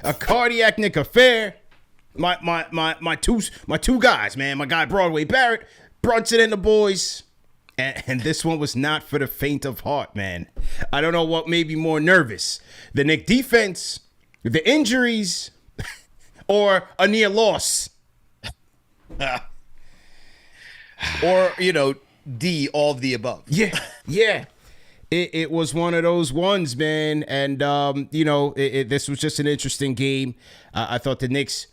A cardiac Knick affair. My two guys, man. My guy Broadway Barrett, Brunson, and the boys. And this one was not for the faint of heart, man. I don't know what made me more nervous: the Knick defense, the injuries, or a near loss. Or, D, all of the above. Yeah. It was one of those ones, man. And, this was just an interesting game. I thought the Knicks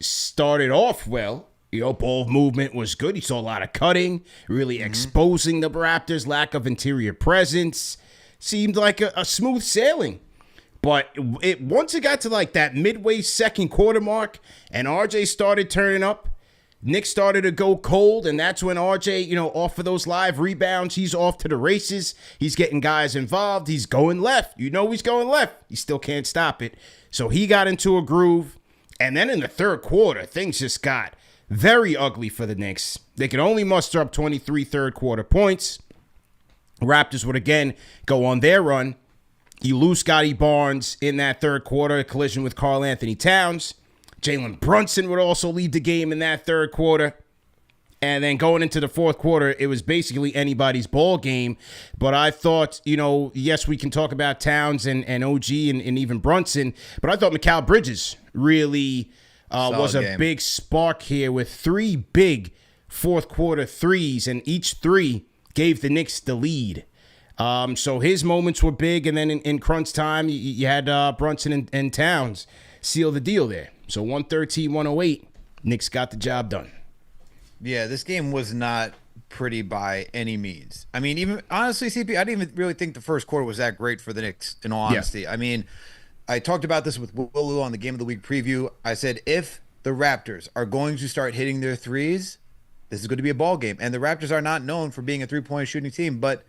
started off well. Ball movement was good. You saw a lot of cutting, really exposing the Raptors' lack of interior presence. Seemed like a smooth sailing. But once it got to like that midway second quarter mark and RJ started turning up, Knicks started to go cold, and that's when RJ, off of those live rebounds, he's off to the races. He's getting guys involved. He's going left. He's going left. He still can't stop it. So he got into a groove. And then in the third quarter, things just got very ugly for the Knicks. They could only muster up 23 third quarter points. Raptors would again go on their run. You lose Scotty Barnes in that third quarter, a collision with Karl Anthony Towns. Jalen Brunson would also lead the game in that third quarter. And then going into the fourth quarter, it was basically anybody's ball game. But I thought, yes, we can talk about Towns and OG and even Brunson, but I thought Mikal Bridges really was a big spark here with 3 big fourth quarter threes, and each 3 gave the Knicks the lead. So his moments were big, and then in crunch time, you had Brunson and Towns seal the deal there. So 113-108, Knicks got the job done. Yeah, this game was not pretty by any means. I mean, even honestly, CP, I didn't even really think the first quarter was that great for the Knicks, in all honesty. Yeah. I mean, I talked about this with Willu on the Game of the Week preview. I said, if the Raptors are going to start hitting their threes, this is going to be a ball game. And the Raptors are not known for being a three-point shooting team, but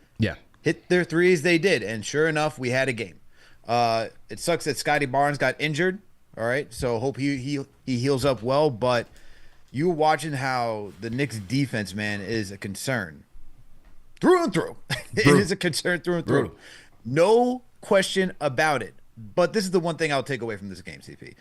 hit their threes, they did. And sure enough, we had a game. It sucks that Scotty Barnes got injured. All right, so hope he heals up well. But you watching how the Knicks defense, man, is a concern through and through. It is a concern through and through. No question about it. But this is the one thing I'll take away from this game, CP,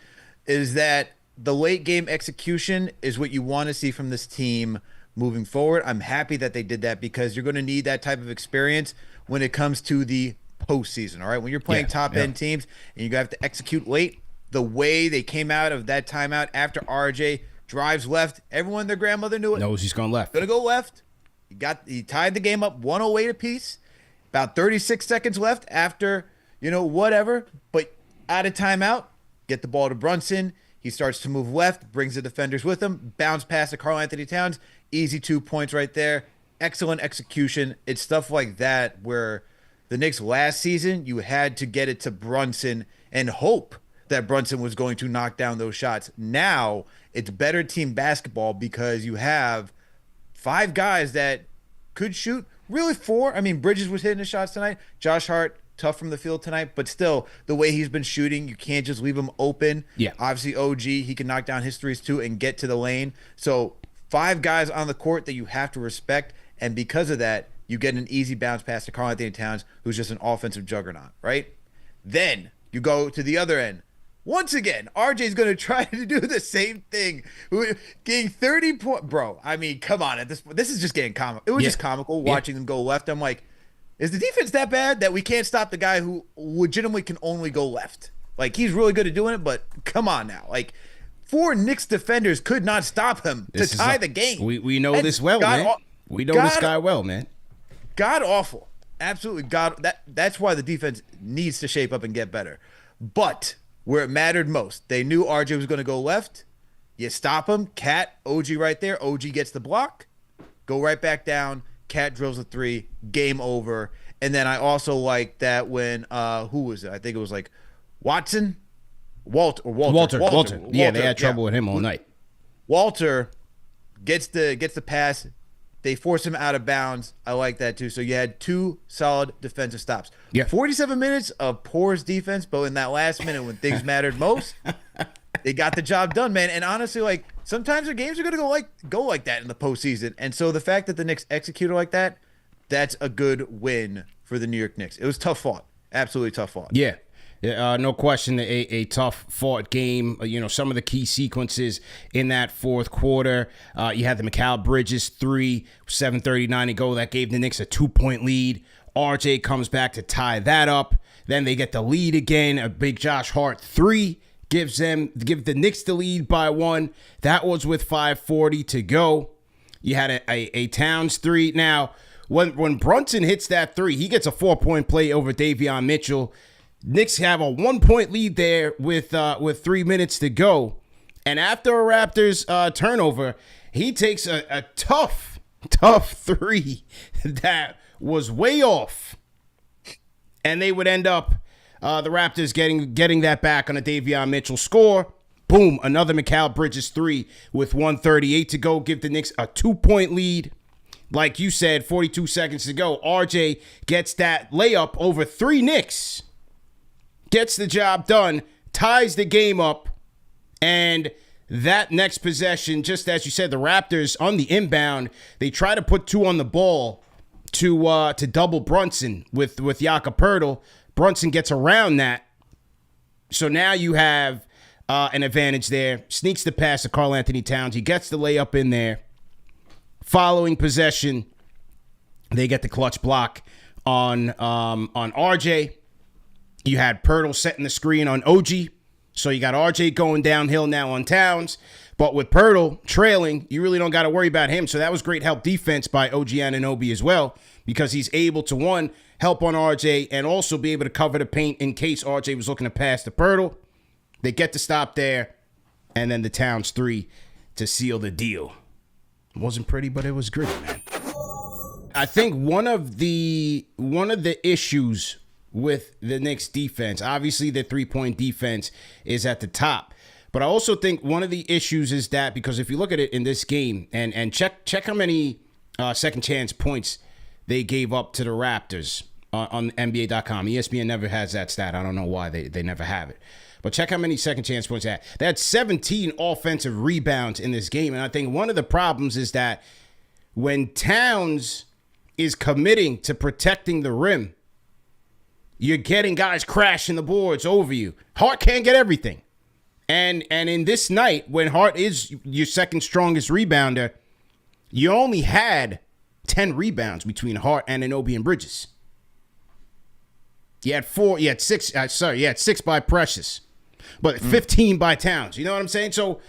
is that the late game execution is what you want to see from this team moving forward. I'm happy that they did that because you're going to need that type of experience when it comes to the postseason. All right, when you're playing top-end teams and you have to execute late, the way they came out of that timeout after RJ drives left, everyone and their grandmother knew it. Knows he's going left. Gonna go left. He tied the game up 108 apiece. About 36 seconds left after, whatever. But out of timeout, get the ball to Brunson. He starts to move left, brings the defenders with him, bounce pass to Karl Anthony Towns. Easy 2 points right there. Excellent execution. It's stuff like that where the Knicks last season, you had to get it to Brunson and hope that Brunson was going to knock down those shots. Now it's better team basketball because you have 5 guys that could shoot. Really 4. I mean, Bridges was hitting the shots tonight. Josh Hart, tough from the field tonight. But still, the way he's been shooting, you can't just leave him open. Yeah. Obviously, OG, he can knock down his threes too and get to the lane. So 5 guys on the court that you have to respect. And because of that, you get an easy bounce pass to Karl Anthony Towns, who's just an offensive juggernaut, right? Then you go to the other end. Once again, RJ's going to try to do the same thing. Getting 30 points. Bro, I mean, come on. This is just getting comical. It was just comical watching them go left. I'm like, is the defense that bad that we can't stop the guy who legitimately can only go left? Like, he's really good at doing it, but come on now. Like, 4 Knicks defenders could not stop him to tie the game. We know this well, man. We know this guy well, man. God awful. Absolutely God. That's why the defense needs to shape up and get better. But where it mattered most, they knew RJ was going to go left. You stop him. Cat, OG right there. OG gets the block. Go right back down. Cat drills a 3. Game over. And then I also like that when, who was it? I think it was like Watson? Walter. Yeah, they had trouble with him all night. Walter gets the pass. They force him out of bounds. I like that too. So you had 2 solid defensive stops. Yeah. 47 minutes of poor defense, but in that last minute when things mattered most, they got the job done, man. And honestly, like, sometimes the games are gonna go like that in the postseason. And so the fact that the Knicks executed like that, that's a good win for the New York Knicks. It was tough fought. Absolutely tough fought. Yeah. No question, a tough fought game. Some of the key sequences in that fourth quarter. You had the Mikal Bridges 3, 7:39 to go. That gave the Knicks a 2-point lead. RJ comes back to tie that up. Then they get the lead again. A big Josh Hart 3 give the Knicks the lead by 1. That was with 5:40 to go. You had a Towns 3. Now, when Brunson hits that 3, he gets a 4-point play over Davion Mitchell. Knicks have a 1-point lead there with 3 minutes to go. And after a Raptors turnover, he takes a tough 3 that was way off. And they would end up, the Raptors getting that back on a Davion Mitchell score. Boom, another Mikal Bridges 3 with 1:38 to go. Give the Knicks a 2-point lead. Like you said, 42 seconds to go. RJ gets that layup over 3 Knicks. Gets the job done, ties the game up, and that next possession, just as you said, the Raptors on the inbound, they try to put 2 on the ball to double Brunson with Jakob Poeltl. Brunson gets around that, so now you have an advantage there. Sneaks the pass to Karl Anthony Towns. He gets the layup in there. Following possession, they get the clutch block on RJ. You had Poeltl setting the screen on OG. So you got RJ going downhill now on Towns. But with Poeltl trailing, you really don't got to worry about him. So that was great help defense by OG Anunoby as well, because he's able to, one, help on RJ and also be able to cover the paint in case RJ was looking to pass to Poeltl. They get the stop there, and then the Towns 3 to seal the deal. It wasn't pretty, but it was gritty, man. I think one of the issues with the Knicks defense, obviously the 3-point defense is at the top, but I also think one of the issues is that, because if you look at it in this game and check how many second chance points they gave up to the Raptors on NBA.com. ESPN never has that stat. I don't know why they never have it. But check how many second chance points they had. They had 17 offensive rebounds in this game. And I think one of the problems is that when Towns is committing to protecting the rim, you're getting guys crashing the boards over you. Hart can't get everything. And in this night, when Hart is your second strongest rebounder, you only had 10 rebounds between Hart, Anunoby, and Bridges. You had 6 by Precious, but 15 by Towns. You know what I'm saying? So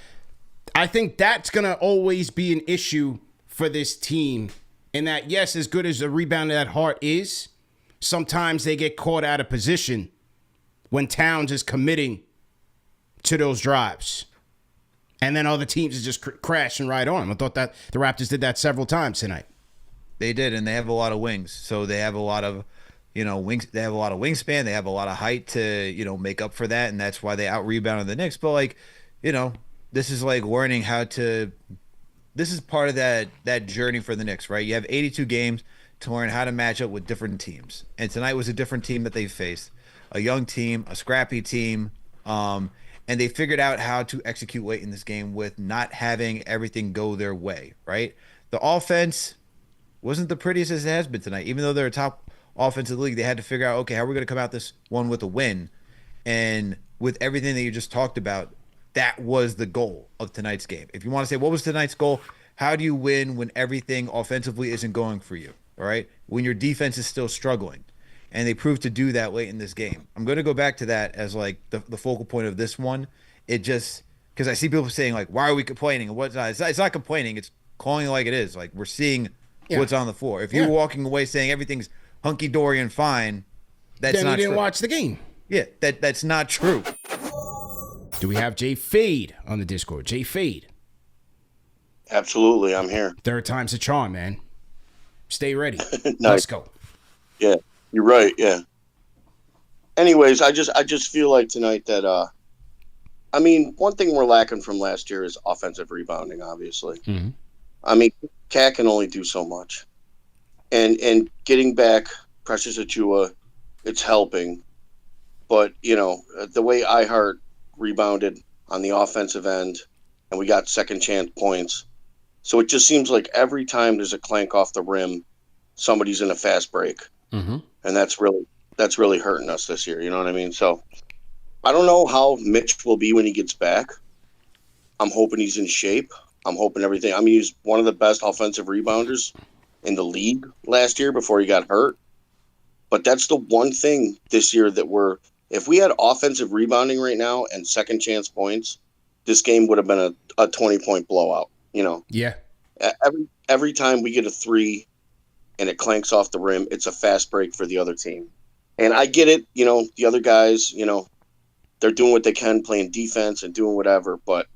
I think that's going to always be an issue for this team, in that, yes, as good as the rebounder that Hart is, sometimes they get caught out of position when Towns is committing to those drives. And then other teams are just crashing right on them. I thought that the Raptors did that several times tonight. They did, and they have a lot of wings. So they have a lot of, wings. They have a lot of wingspan. They have a lot of height to, make up for that, and that's why they out-rebounded the Knicks. But, this is like learning how to – this is part of that journey for the Knicks, right? You have 82 games to learn how to match up with different teams. And tonight was a different team that they faced. A young team, a scrappy team, and they figured out how to execute late in this game with not having everything go their way, right? The offense wasn't the prettiest as it has been tonight. Even though they're a top offense of the league, they had to figure out, okay, how are we going to come out this one with a win? And with everything that you just talked about, that was the goal of tonight's game. If you want to say, what was tonight's goal? How do you win when everything offensively isn't going for you, all right? When your defense is still struggling. And they proved to do that late in this game. I'm going to go back to that as like the focal point of this one. It just, because I see people saying like, why are we complaining? And what's not? It's not complaining. It's calling it like it is. Like, we're seeing what's on the floor. If you're walking away saying everything's hunky-dory and fine, that's then not true. You didn't watch the game. Yeah, that's not true. Do we have Jay Fade on the Discord? Jay Fade. Absolutely, I'm here. Third time's a charm, man. Stay ready. Nice. Let's go. Yeah, you're right. Yeah. Anyways, I just feel like tonight that one thing we're lacking from last year is offensive rebounding. Obviously, Cat can only do so much, and getting back Precious Achiuwa, it's helping, but the way iHeart rebounded on the offensive end, and we got second chance points. So it just seems like every time there's a clank off the rim, somebody's in a fast break. Mm-hmm. And that's really that's really hurting us this year. You know what I mean? So I don't know how Mitch will be when he gets back. I'm hoping he's in shape. I'm hoping everything. I mean, he's one of the best offensive rebounders in the league last year before he got hurt. But that's the one thing this year that if we had offensive rebounding right now and second chance points, this game would have been a 20-point blowout. You know? Yeah. Every time we get a three and it clanks off the rim, it's a fast break for the other team. And I get it. You know, the other guys, you know, they're doing what they can, playing defense and doing whatever, but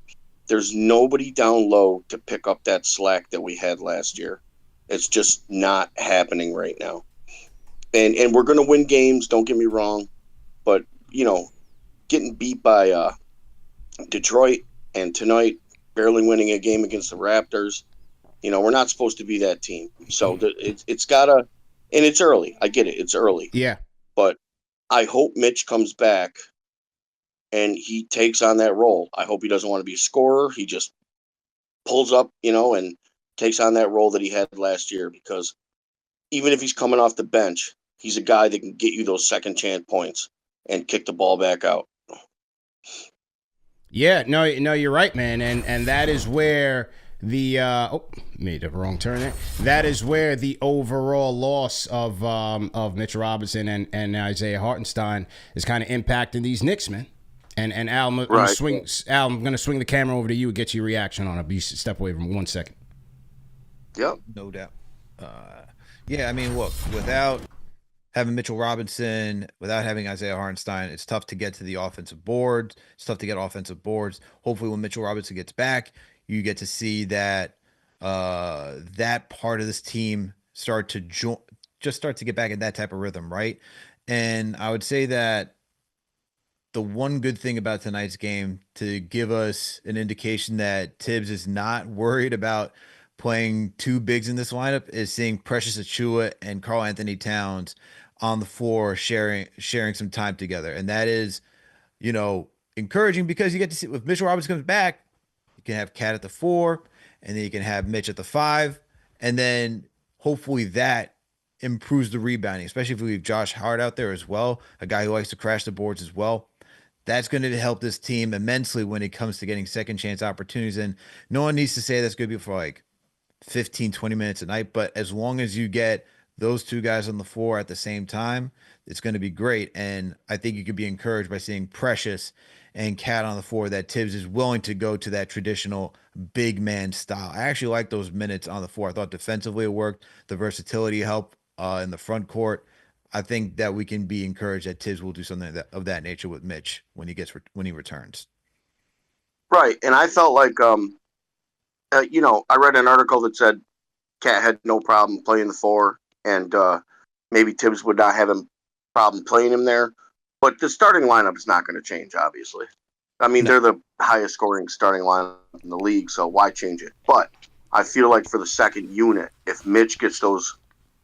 there's nobody down low to pick up that slack that we had last year. It's just not happening right now. And we're going to win games, don't get me wrong, but, you know, getting beat by Detroit and tonight barely winning a game against the Raptors, you know, we're not supposed to be that team. So it's got to – and it's early. I get it. It's early. Yeah. But I hope Mitch comes back and he takes on that role. I hope he doesn't want to be a scorer. He just pulls up, you know, and takes on that role that he had last year, because even if he's coming off the bench, he's a guy that can get you those second chance points and kick the ball back out. Yeah, no, you're right, man. And that is where the made a wrong turn there. That is where the overall loss of Mitch Robinson and Isaiah Hartenstein is kind of impacting these Knicks, man. And Al, I'm gonna swing the camera over to you and get your reaction on it. But you step away from 1 second. Yep. No doubt. Yeah, I mean, look, without having Mitchell Robinson, without having Isaiah Hartenstein, it's tough to get to the offensive boards. It's tough to get offensive boards. Hopefully when Mitchell Robinson gets back, you get to see that that part of this team start to get back in that type of rhythm, right? And I would say that the one good thing about tonight's game, to give us an indication that Tibbs is not worried about playing two bigs in this lineup, is seeing Precious Achiuwa and Karl Anthony Towns on the floor sharing some time together. And that is, you know, encouraging, because you get to see, if Mitchell Robinson comes back, you can have Cat at the 4, and then you can have Mitch at the 5, and then hopefully that improves the rebounding, especially if we have Josh Hart out there as well, a guy who likes to crash the boards as well. That's going to help this team immensely when it comes to getting second chance opportunities. And no one needs to say that's going to be for like 15, 20 minutes a night, but as long as you get those two guys on the floor at the same time, it's going to be great. And I think you could be encouraged by seeing Precious and Cat on the floor, that Tibbs is willing to go to that traditional big man style. I actually like those minutes on the floor. I thought defensively it worked. The versatility helped in the front court. I think that we can be encouraged that Tibbs will do something of that nature with Mitch when he returns. Right. And I felt like, you know, I read an article that said Cat had no problem playing the 4, and maybe Tibbs would not have a problem playing him there. But the starting lineup is not going to change, obviously. I mean, they're the highest scoring starting lineup in the league, so why change it? But I feel like for the second unit, if Mitch gets those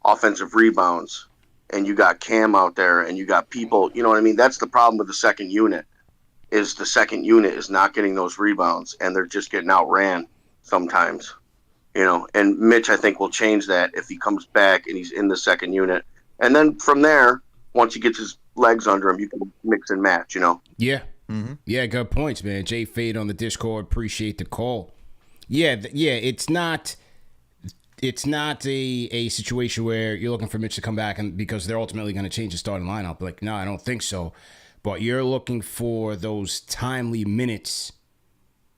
offensive rebounds and you got Cam out there and you got people, you know what I mean? That's the problem with the second unit, is the second unit is not getting those rebounds, and they're just getting outran sometimes, you know. And Mitch, I think, will change that if he comes back and he's in the second unit. And then from there, once he gets his legs under him, you can mix and match, you know. Yeah. Mm-hmm. Yeah, good points, man. Jay Fade on the Discord, appreciate the call. Yeah, it's not a situation where you're looking for Mitch to come back and because they're ultimately going to change the starting lineup. Like, no, I don't think so. But you're looking for those timely minutes,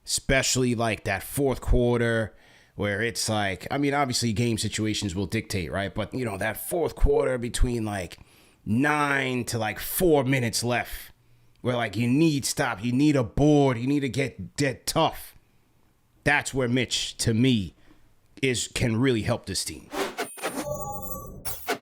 especially like that fourth quarter where it's like, I mean, obviously game situations will dictate, right? But, you know, that fourth quarter between like 9 to like 4 minutes left where like you need stop, you need a board, you need to get dead tough. That's where Mitch, to me, can really help this team.